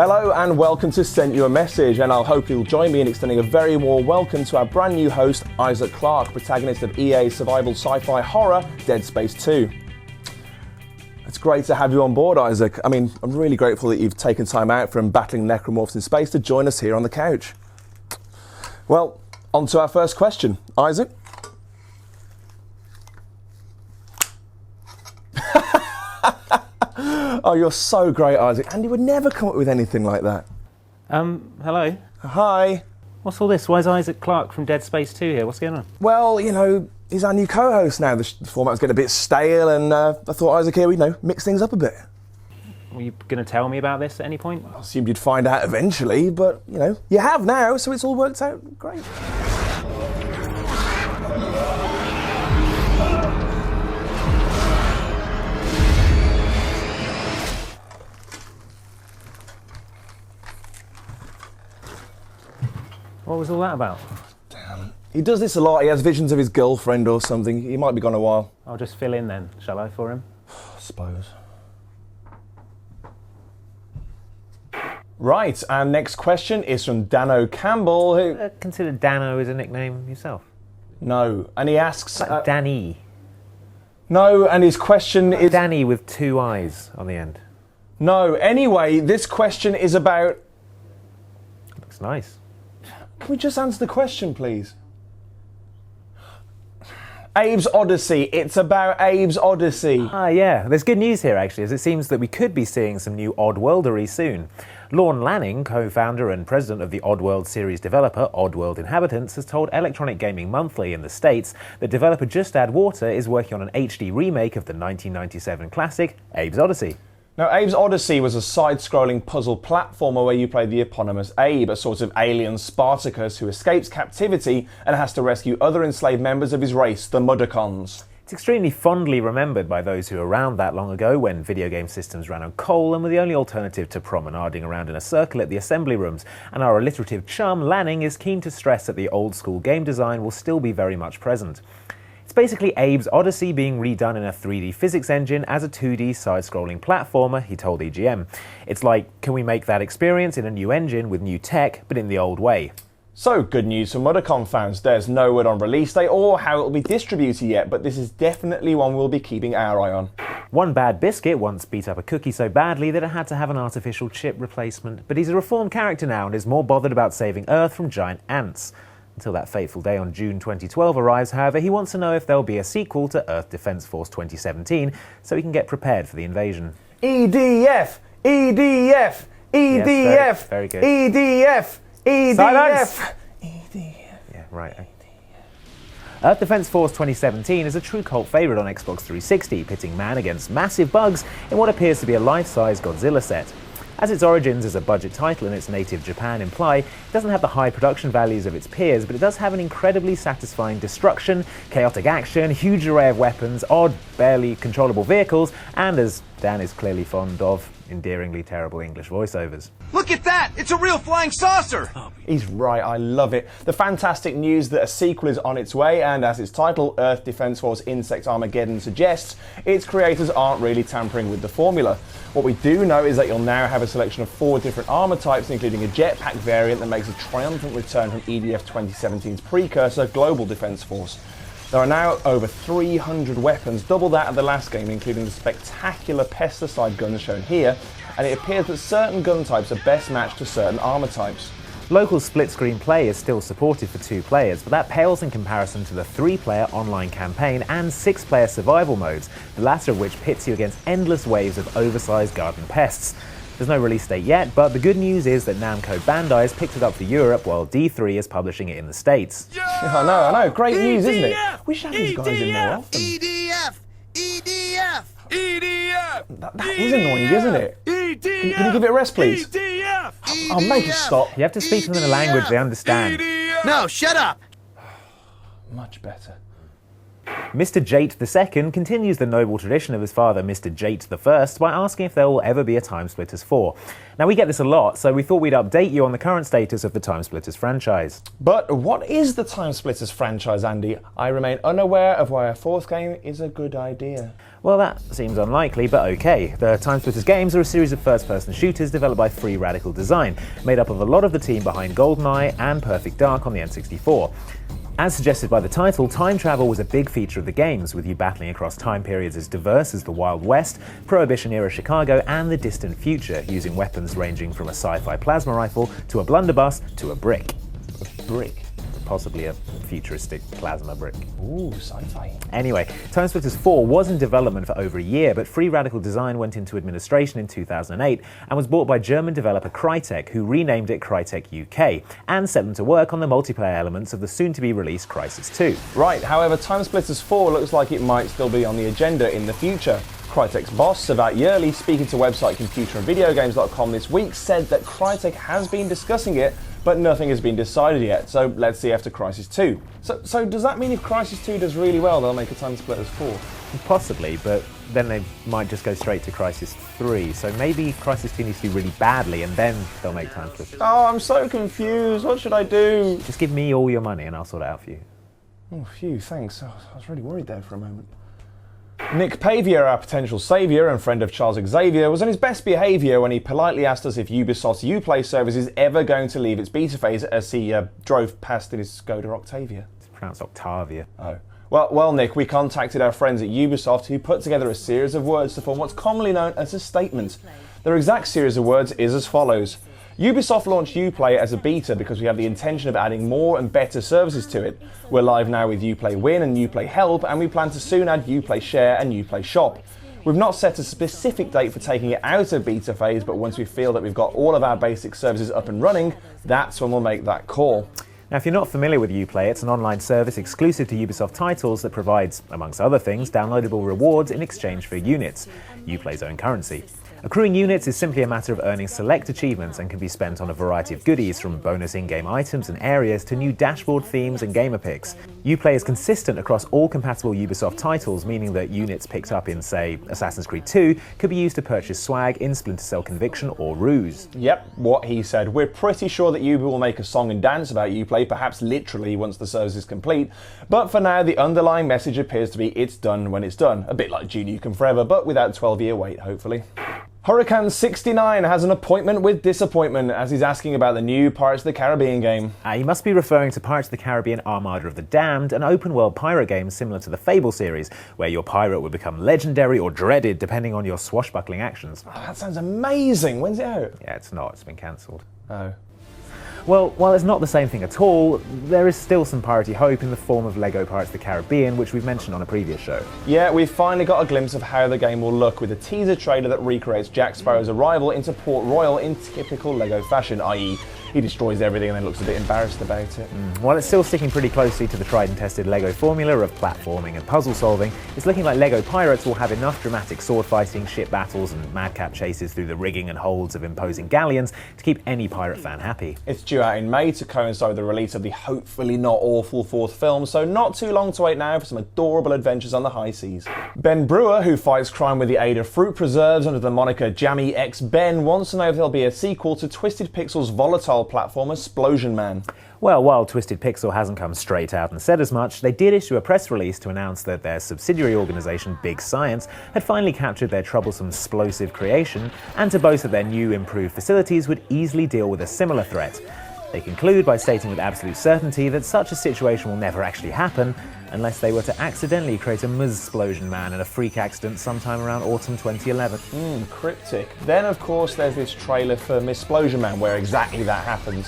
Hello and welcome to Sent You a Message, and I hope you'll join me in extending a very warm welcome to our brand new host, Isaac Clarke, protagonist of EA's survival sci-fi horror, Dead Space 2. It's great to have you on board, Isaac. I mean, I'm really grateful that you've taken time out from battling necromorphs in space to join us here on the couch. Well, on to our first question. Isaac? Oh, you're so great, Isaac. And you would never come up with anything like that. Hello. Hi. What's all this? Why is Isaac Clarke from Dead Space 2 here? What's going on? Well, you know, he's our new co-host now. The format's getting a bit stale, and I thought Isaac here, mix things up a bit. Were you going to tell me about this at any point? I assumed you'd find out eventually, but, you have now, so it's all worked out great. What was all that about? Damn. He does this a lot. He has visions of his girlfriend or something. He might be gone a while. I'll just fill in then, shall I, for him? I suppose. Right, our next question is from Dano Campbell, who... Consider Dano as a nickname yourself? No, and he asks... Like Danny. No, and his question is... Danny with two eyes on the end. No, anyway, this question is about... Looks nice. Can we just answer the question, please? Abe's Odyssey. It's about Abe's Odyssey. Ah, yeah. There's good news here, actually, as it seems that we could be seeing some new Oddworldery soon. Lorne Lanning, co-founder and president of the Oddworld series developer Oddworld Inhabitants, has told Electronic Gaming Monthly in the States that developer Just Add Water is working on an HD remake of the 1997 classic Abe's Odyssey. Now, Abe's Odyssey was a side-scrolling puzzle platformer where you play the eponymous Abe, a sort of alien Spartacus who escapes captivity and has to rescue other enslaved members of his race, the Mudokons. It's extremely fondly remembered by those who were around that long ago when video game systems ran on coal and were the only alternative to promenading around in a circle at the assembly rooms, and our alliterative chum Lanning is keen to stress that the old-school game design will still be very much present. It's basically Abe's Odyssey being redone in a 3D physics engine as a 2D side-scrolling platformer, he told EGM. It's like, can we make that experience in a new engine with new tech, but in the old way? So, good news for Mudokon fans. There's no word on release date or how it will be distributed yet, but this is definitely one we'll be keeping our eye on. One Bad Biscuit once beat up a cookie so badly that it had to have an artificial chip replacement, but he's a reformed character now and is more bothered about saving Earth from giant ants. Until that fateful day on June 2012 arrives, however, he wants to know if there'll be a sequel to Earth Defense Force 2017 so he can get prepared for the invasion. EDF! EDF! EDF! Yes, very good. EDF! EDF! Silence! EDF! Yeah, right. Earth Defense Force 2017 is a true cult favourite on Xbox 360, pitting man against massive bugs in what appears to be a life-size Godzilla set. As its origins as a budget title in its native Japan imply, it doesn't have the high production values of its peers, but it does have an incredibly satisfying destruction, chaotic action, huge array of weapons, odd, barely controllable vehicles, and, as Dan is clearly fond of, endearingly terrible English voiceovers. Look at that! It's a real flying saucer! He's right, I love it. The fantastic news that a sequel is on its way, and as its title, Earth Defense Force Insect Armageddon, suggests, its creators aren't really tampering with the formula. What we do know is that you'll now have a selection of 4 different armour types, including a jetpack variant that makes a triumphant return from EDF 2017's precursor, Global Defense Force. There are now over 300 weapons, double that of the last game, including the spectacular pesticide guns shown here, and it appears that certain gun types are best matched to certain armour types. Local split-screen play is still supported for 2 players, but that pales in comparison to the 3-player online campaign and 6-player survival modes, the latter of which pits you against endless waves of oversized garden pests. There's no release date yet, but the good news is that Namco Bandai has picked it up for Europe while D3 is publishing it in the States. Yeah, I know. Great news, isn't it? We should have these guys in more often. EDF! EDF! EDF! That is annoying, isn't it? EDF! Can you give it a rest, please? EDF! I'll make it stop. You have to speak to them in a language they understand. No, shut up! Much better. Mr. Jate II continues the noble tradition of his father, Mr. Jate I, by asking if there will ever be a Timesplitters 4. Now, we get this a lot, so we thought we'd update you on the current status of the Timesplitters franchise. But what is the Timesplitters franchise, Andy? I remain unaware of why a fourth game is a good idea. Well, that seems unlikely, but okay. The Timesplitters games are a series of first-person shooters developed by Free Radical Design, made up of a lot of the team behind GoldenEye and Perfect Dark on the N64. As suggested by the title, time travel was a big feature of the games, with you battling across time periods as diverse as the Wild West, Prohibition-era Chicago, and the distant future, using weapons ranging from a sci-fi plasma rifle to a blunderbuss to a brick. A brick? Possibly a futuristic plasma brick. Ooh, sci-fi. Anyway, Timesplitters 4 was in development for over a year, but Free Radical Design went into administration in 2008 and was bought by German developer Crytek, who renamed it Crytek UK, and set them to work on the multiplayer elements of the soon-to-be-released Crysis 2. Right, however, Timesplitters 4 looks like it might still be on the agenda in the future. Crytek's boss, Savat Yerli, speaking to website computerandvideogames.com this week, said that Crytek has been discussing it, but nothing has been decided yet, so let's see after Crysis 2. So does that mean if Crysis 2 does really well, they'll make a Timesplitters 4? Possibly, but then they might just go straight to Crysis 3, so maybe Crysis 2 needs to do really badly and then they'll make Timesplitters. Oh, I'm so confused. What should I do? Just give me all your money and I'll sort it out for you. Oh, phew, thanks. Oh, I was really worried there for a moment. Nick Pavia, our potential saviour and friend of Charles Xavier, was on his best behaviour when he politely asked us if Ubisoft's Uplay service is ever going to leave its beta phase as he drove past in his Skoda Octavia. It's pronounced Octavia. Oh. Well, Nick, we contacted our friends at Ubisoft who put together a series of words to form what's commonly known as a statement. Their exact series of words is as follows. Ubisoft launched Uplay as a beta because we have the intention of adding more and better services to it. We're live now with Uplay Win and Uplay Help, and we plan to soon add Uplay Share and Uplay Shop. We've not set a specific date for taking it out of beta phase, but once we feel that we've got all of our basic services up and running, that's when we'll make that call. Now, if you're not familiar with Uplay, it's an online service exclusive to Ubisoft titles that provides, amongst other things, downloadable rewards in exchange for units, Uplay's own currency. Accruing units is simply a matter of earning select achievements and can be spent on a variety of goodies, from bonus in-game items and areas to new dashboard themes and gamer picks. Uplay is consistent across all compatible Ubisoft titles, meaning that units picked up in, say, Assassin's Creed 2 could be used to purchase swag in Splinter Cell Conviction or Ruse. Yep, what he said. We're pretty sure that Ubi will make a song and dance about Uplay, perhaps literally once the service is complete, but for now the underlying message appears to be it's done when it's done, a bit like Duke Nukem Forever, but without 12-year wait, hopefully. Hurricane69 has an appointment with disappointment as he's asking about the new Pirates of the Caribbean game. You must be referring to Pirates of the Caribbean Armada of the Damned, an open-world pirate game similar to the Fable series, where your pirate would become legendary or dreaded depending on your swashbuckling actions. Oh, that sounds amazing. When's it out? Yeah, it's not. It's been cancelled. Oh. Well, while it's not the same thing at all, there is still some piratey hope in the form of LEGO Pirates of the Caribbean, which we've mentioned on a previous show. Yeah, we've finally got a glimpse of how the game will look with a teaser trailer that recreates Jack Sparrow's arrival into Port Royal in typical LEGO fashion, i.e. he destroys everything and then looks a bit embarrassed about it. While it's still sticking pretty closely to the tried and tested LEGO formula of platforming and puzzle solving, it's looking like LEGO Pirates will have enough dramatic sword fighting, ship battles and madcap chases through the rigging and holds of imposing galleons to keep any pirate fan happy. It's due out in May to coincide with the release of the hopefully not awful fourth film, so not too long to wait now for some adorable adventures on the high seas. Ben Brewer, who fights crime with the aid of fruit preserves under the moniker Jammy X Ben, wants to know if there'll be a sequel to Twisted Pixel's volatile platformer Splosion Man. Well, while Twisted Pixel hasn't come straight out and said as much, they did issue a press release to announce that their subsidiary organisation Big Science had finally captured their troublesome explosive creation, and to boast that their new improved facilities would easily deal with a similar threat. They conclude by stating with absolute certainty that such a situation will never actually happen unless they were to accidentally create a Ms-Splosion Man in a freak accident sometime around autumn 2011. Cryptic. Then, of course, there's this trailer for Ms-Splosion Man where exactly that happens.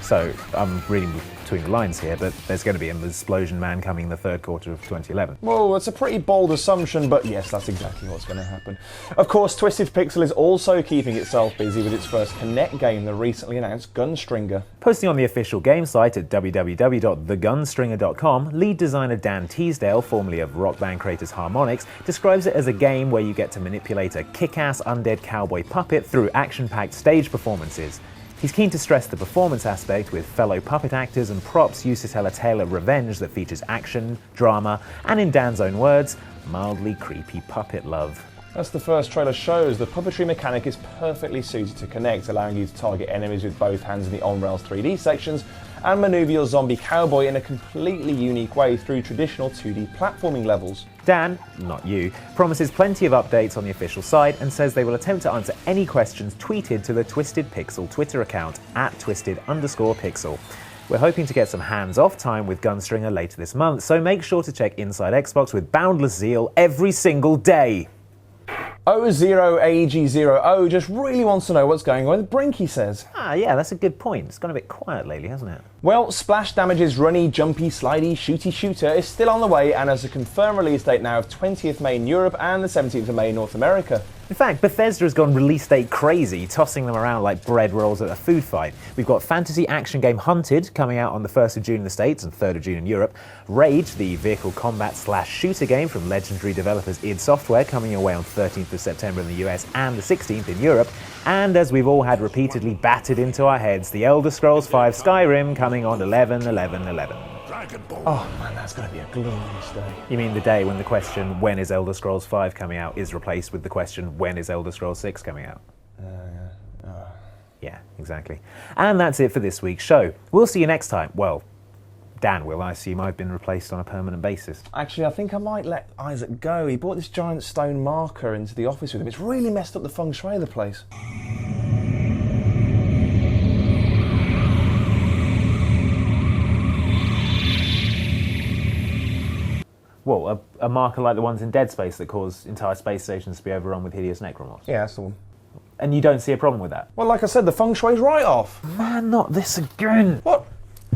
So, I'm reading between the lines here, but there's going to be a Ms-Splosion Man coming in the third quarter of 2011. Well, it's a pretty bold assumption, but yes, that's exactly what's going to happen. Of course, Twisted Pixel is also keeping itself busy with its first Kinect game, the recently announced Gunstringer. Posting on the official game site at www.thegunstringer.com, lead designer Dan Teasdale, formerly of Rock Band creators Harmonix, describes it as a game where you get to manipulate a kick-ass undead cowboy puppet through action-packed stage performances. He's keen to stress the performance aspect with fellow puppet actors and props used to tell a tale of revenge that features action, drama, and in Dan's own words, mildly creepy puppet love. As the first trailer shows, the puppetry mechanic is perfectly suited to Connect, allowing you to target enemies with both hands in the on-rails 3D sections and maneuver your zombie cowboy in a completely unique way through traditional 2D platforming levels. Dan, not you, promises plenty of updates on the official site and says they will attempt to answer any questions tweeted to the Twisted Pixel Twitter account, @twisted_pixel. We're hoping to get some hands-off time with Gunstringer later this month, so make sure to check Inside Xbox with boundless zeal every single day. O0AG0O just really wants to know what's going on with Brink, he says. Yeah, that's a good point. It's gone a bit quiet lately, hasn't it? Well, Splash Damage's runny, jumpy, slidey, shooty shooter is still on the way and has a confirmed release date now of 20th May in Europe and the 17th of May in North America. In fact, Bethesda has gone release date crazy, tossing them around like bread rolls at a food fight. We've got fantasy action game Hunted coming out on the 1st of June in the States and 3rd of June in Europe. Rage, the vehicle combat / shooter game from legendary developers id Software, coming away on 13th of September in the US and the 16th in Europe. And as we've all had repeatedly battered into our heads, The Elder Scrolls V Skyrim coming on 11/11/11. Oh man, that's going to be a glorious day. You mean the day when the question, when is Elder Scrolls V coming out, is replaced with the question, when is Elder Scrolls 6 coming out? Yeah, exactly. And that's it for this week's show. We'll see you next time. Well, Dan will. I assume I've been replaced on a permanent basis. Actually, I think I might let Isaac go. He brought this giant stone marker into the office with him. It's really messed up the feng shui of the place. Well, a marker like the ones in Dead Space that cause entire space stations to be overrun with hideous necromorphs. Yeah, that's the one. And you don't see a problem with that? Well, like I said, the feng shui's right off. Man, not this again. What?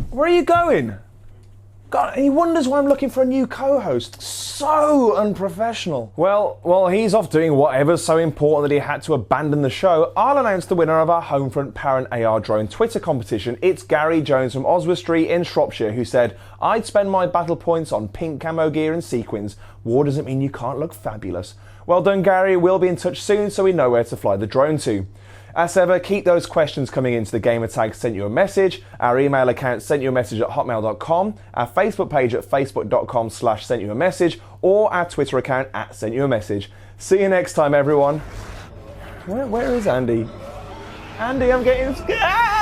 Where are you going? God, he wonders why I'm looking for a new co-host. So unprofessional. Well, he's off doing whatever's so important that he had to abandon the show. I'll announce the winner of our Homefront Parent AR Drone Twitter competition. It's Gary Jones from Oswestry in Shropshire, who said, "I'd spend my battle points on pink camo gear and sequins. War doesn't mean you can't look fabulous." Well done, Gary. We'll be in touch soon so we know where to fly the drone to. As ever, keep those questions coming into the gamertag Sent You a Message, our email account sentyouamessage@hotmail.com, our Facebook page at facebook.com/sentyouamessage, or our Twitter account @sentyouamessage. See you next time, everyone. Where is Andy? Andy, I'm getting scared!